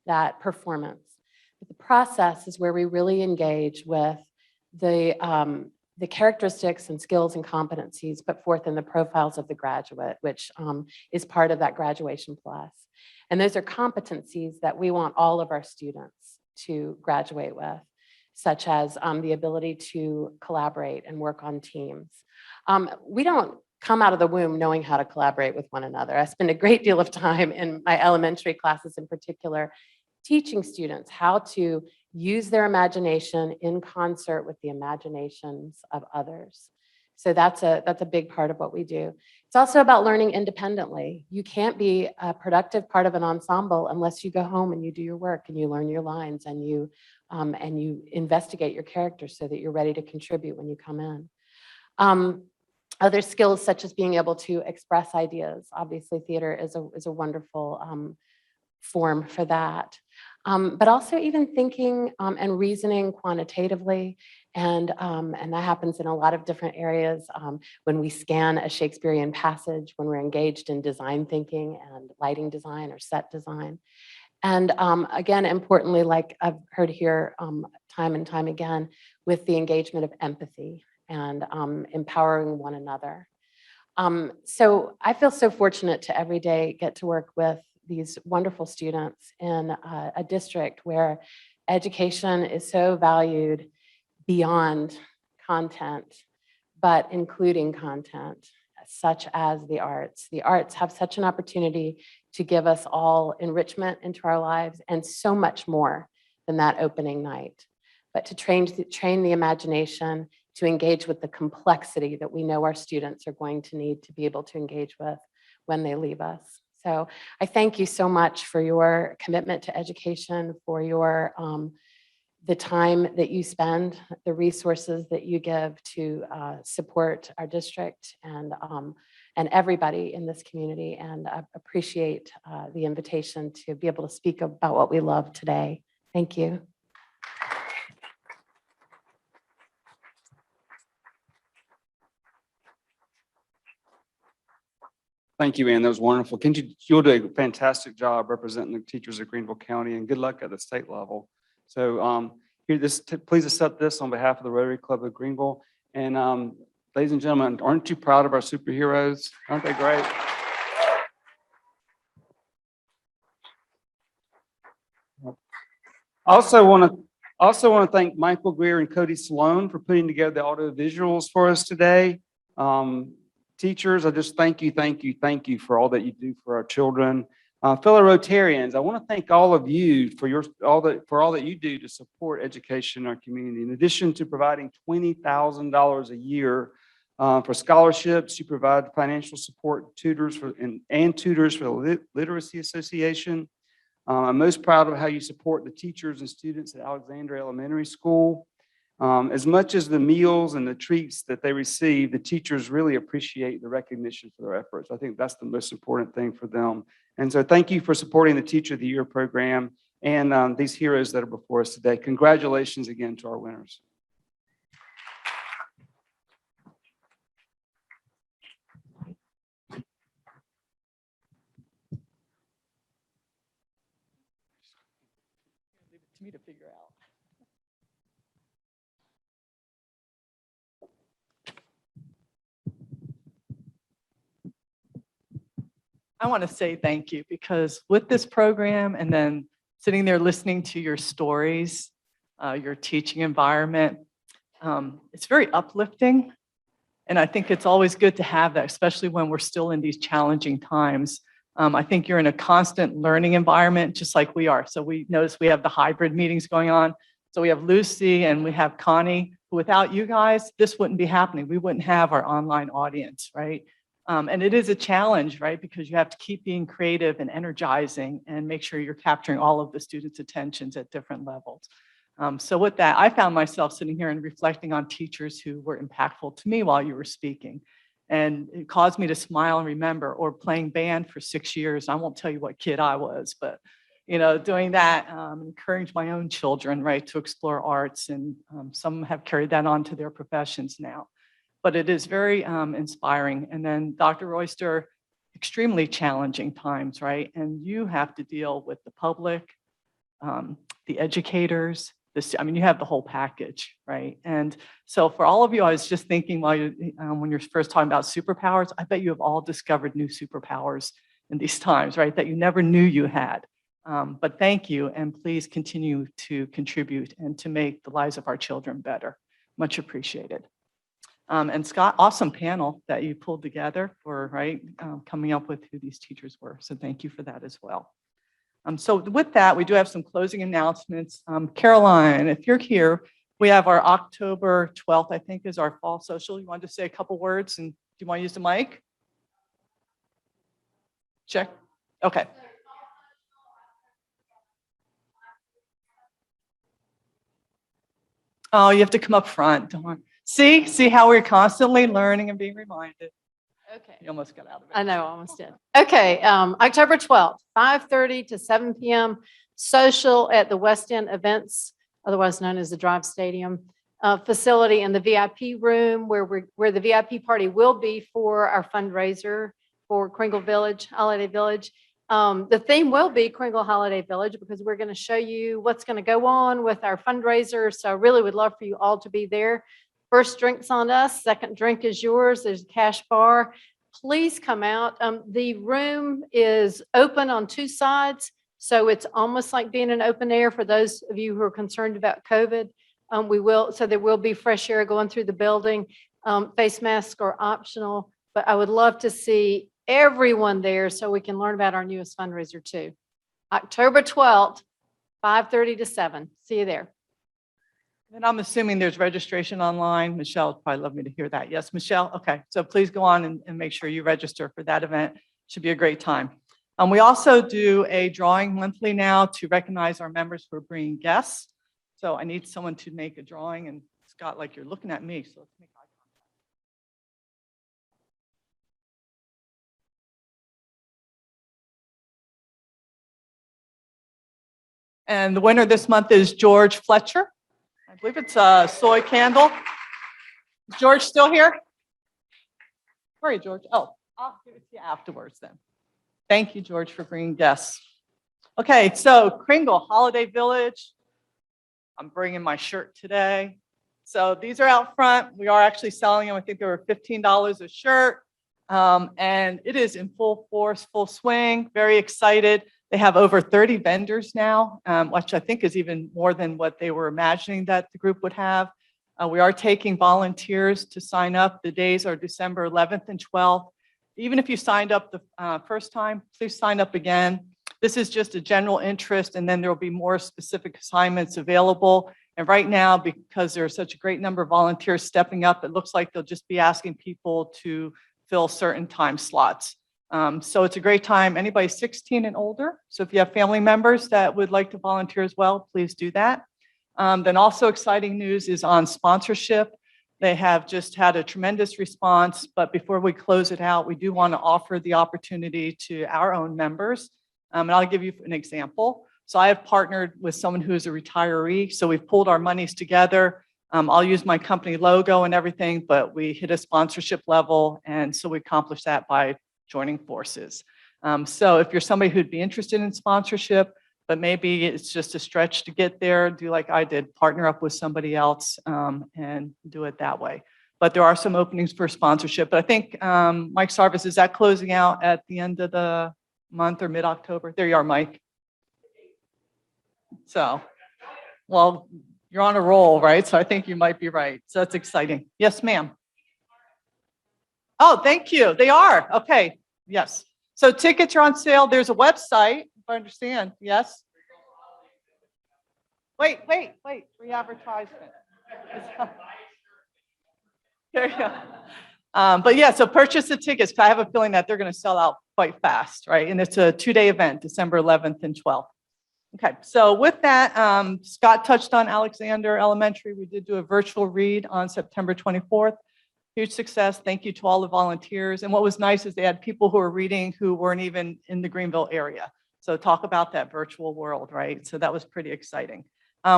that performance. But the process is where we really engage with the characteristics and skills and competencies put forth in the profiles of the graduate, which is part of that graduation plus. And those are competencies that we want all of our students to graduate with, such as the ability to collaborate and work on teams. We don't come out of the womb knowing how to collaborate with one another. I spend a great deal of time in my elementary classes in particular, teaching students how to use their imagination in concert with the imaginations of others. So that's a big part of what we do. It's also about learning independently. You can't be a productive part of an ensemble unless you go home and you do your work and you learn your lines and you investigate your characters so that you're ready to contribute when you come in. Other skills such as being able to express ideas. Obviously, theater is a wonderful form for that. But also even thinking and reasoning quantitatively. And that happens in a lot of different areas when we scan a Shakespearean passage, when we're engaged in design thinking and lighting design or set design. And again, importantly, like I've heard here time and time again, with the engagement of empathy and empowering one another. So I feel so fortunate to every day get to work with these wonderful students in a district where education is so valued beyond content, but including content, such as the arts. The arts have such an opportunity to give us all enrichment into our lives and so much more than that opening night. But to train the imagination, to engage with the complexity that we know our students are going to need to be able to engage with when they leave us. So I thank you so much for your commitment to education, for your the time that you spend, the resources that you give to support our district and everybody in this community. And I appreciate the invitation to be able to speak about what we love today. Thank you. Thank you, Ann. That was wonderful. You'll do a fantastic job representing the teachers of Greenville County, and good luck at the state level. So please accept this on behalf of the Rotary Club of Greenville. And ladies and gentlemen, aren't you proud of our superheroes? Aren't they great? I also want to thank Michael Greer and Cody Sloan for putting together the audio visuals for us today. Teachers, I just thank you for all that you do for our children. Fellow Rotarians, I want to thank all of you for all that you do to support education in our community. In addition to providing $20,000 a year for scholarships, you provide financial support, tutors for the Literacy Association. I'm most proud of how you support the teachers and students at Alexandria Elementary School. As much as the meals and the treats that they receive, the teachers really appreciate the recognition for their efforts. I think that's the most important thing for them. And so thank you for supporting the Teacher of the Year program and these heroes that are before us today. Congratulations again to our winners. Leave it to me to figure out. I want to say thank you, because with this program and then sitting there listening to your stories, your teaching environment, it's very uplifting. And I think it's always good to have that, especially when we're still in these challenging times. I think you're in a constant learning environment, just like we are. So we notice we have the hybrid meetings going on. So we have Lucy and we have Connie, who without you guys, this wouldn't be happening. We wouldn't have our online audience, right? And it is a challenge, right? Because you have to keep being creative and energizing and make sure you're capturing all of the students' attentions at different levels. So with that, I found myself sitting here and reflecting on teachers who were impactful to me while you were speaking. And it caused me to smile and remember, or playing band for 6 years. I won't tell you what kid I was, but doing that, encourage my own children, right, to explore arts. And some have carried that on to their professions now. But it is very inspiring. And then Dr. Royster, extremely challenging times, right? And you have to deal with the public, the educators, you have the whole package, right? And so for all of you, I was just thinking when you're first talking about superpowers, I bet you have all discovered new superpowers in these times, right? That you never knew you had. But thank you, and please continue to contribute and to make the lives of our children better. Much appreciated. And Scott, awesome panel that you pulled together for, coming up with who these teachers were. So thank you for that as well. So with that, we do have some closing announcements. Caroline, if you're here, we have our October 12th, I think, is our fall social. You wanted to say a couple words, and do you want to use the mic? Check. Okay. Oh, you have to come up front. Don't worry. See how we're constantly learning and being reminded. Okay. You almost got out of it. I know, I almost did. Okay, October 12th, 5:30 to 7 p.m. Social at the West End Events, otherwise known as the Drive Stadium facility, in the VIP room where the VIP party will be for our fundraiser for Kringle Village, Holiday Village. The theme will be Kringle Holiday Village, because we're going to show you what's going to go on with our fundraiser. So I really would love for you all to be there. First drink's on us. Second drink is yours. There's a cash bar. Please come out. The room is open on 2 sides, so it's almost like being in open air for those of you who are concerned about COVID. So there will be fresh air going through the building. Face masks are optional, but I would love to see everyone there so we can learn about our newest fundraiser too. October 12th, 5:30 to 7. See you there. And I'm assuming there's registration online. Michelle would probably love me to hear that. Yes, Michelle? Okay, so please go on and make sure you register for that event. Should be a great time. We also do a drawing monthly now to recognize our members who are bringing guests. So I need someone to make a drawing, and Scott, like you're looking at me, so let's make eye contact. And the winner this month is George Fletcher. I believe it's a soy candle. Is George still here? Where are you, George? Oh, I'll give it to you afterwards then. Thank you, George, for bringing guests. Okay, so Kringle Holiday Village. I'm bringing my shirt today. So these are out front. We are actually selling them. I think they were $15 a shirt. And it is in full force, full swing, very excited. They have over 30 vendors now, which I think is even more than what they were imagining that the group would have. We are taking volunteers to sign up. The days are December 11th and 12th. Even if you signed up the first time, please sign up again. This is just a general interest, and then there will be more specific assignments available. And right now, because there's such a great number of volunteers stepping up, it looks like they'll just be asking people to fill certain time slots. So it's a great time. Anybody 16 and older. So if you have family members that would like to volunteer as well, please do that. Then also exciting news is on sponsorship. They have just had a tremendous response, but before we close it out, we do want to offer the opportunity to our own members. And I'll give you an example. So I have partnered with someone who is a retiree. So we've pulled our monies together. I'll use my company logo and everything, but we hit a sponsorship level. And so we accomplished that by joining forces. So if you're somebody who'd be interested in sponsorship, but maybe it's just a stretch to get there, do like I did, partner up with somebody else and do it that way. But there are some openings for sponsorship. But I think Mike Sarvis, is that closing out at the end of the month or mid-October? There you are, Mike. So, well, you're on a roll, right? So I think you might be right. So that's exciting. Yes, ma'am. Oh, thank you. They are. Okay. Yes. So tickets are on sale. There's a website, if I understand. Yes. Wait. Free advertisement. There you go. But yeah, so purchase the tickets. I have a feeling that they're going to sell out quite fast, right? And it's a 2-day event, December 11th and 12th. Okay, so with that, Scott touched on Alexander Elementary. We did do a virtual read on September 24th. Huge success. Thank you to all the volunteers. And what was nice is they had people who were reading who weren't even in the Greenville area. So talk about that virtual world, right? So that was pretty exciting.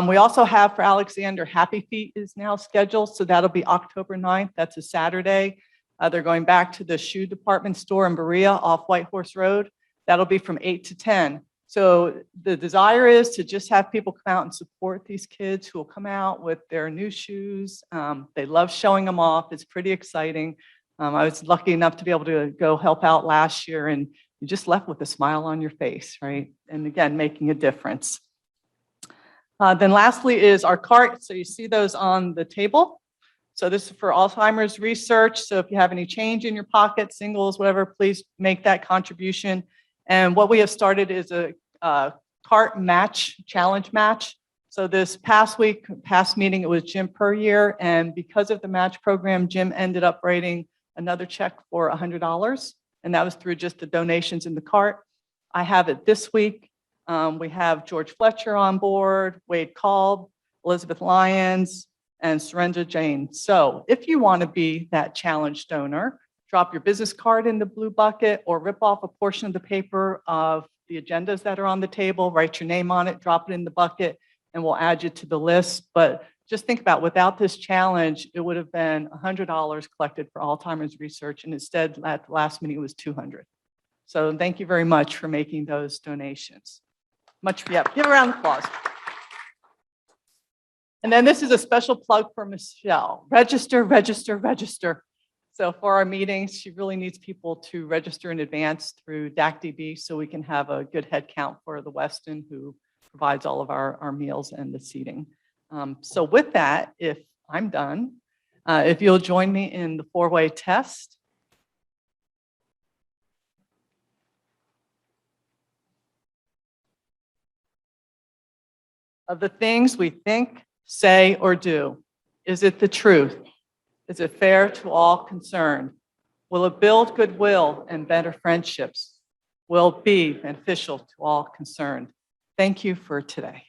We also have for Alexander, Happy Feet is now scheduled. So that'll be October 9th. That's a Saturday. They're going back to the shoe department store in Berea off White Horse Road. That'll be from 8 to 10. So the desire is to just have people come out and support these kids who will come out with their new shoes. They love showing them off. It's pretty exciting. I was lucky enough to be able to go help out last year, and you just left with a smile on your face, right? And again, making a difference. Then lastly is our cart. So you see those on the table. So this is for Alzheimer's research. So if you have any change in your pocket, singles, whatever, please make that contribution. And what we have started is a cart match, challenge match. So this past meeting, it was Jim per year. And because of the match program, Jim ended up writing another check for $100. And that was through just the donations in the cart. I have it this week. We have George Fletcher on board, Wade Kalb, Elizabeth Lyons, and Surendra Jain. So if you want to be that challenge donor, drop your business card in the blue bucket or rip off a portion of the paper of the agendas that are on the table, write your name on it, drop it in the bucket, and we'll add you to the list. But just think about, without this challenge, it would have been $100 collected for Alzheimer's research, and instead at the last meeting it was $200. So thank you very much for making those donations. Give a round of applause. And then this is a special plug for Michelle. Register. So for our meetings, she really needs people to register in advance through DACDB so we can have a good head count for the Westin, who provides all of our meals and the seating. So with that, if I'm done, if you'll join me in the 4-way test. Of the things we think, say, or do, is it the truth? Is it fair to all concerned? Will it build goodwill and better friendships? Will it be beneficial to all concerned? Thank you for today.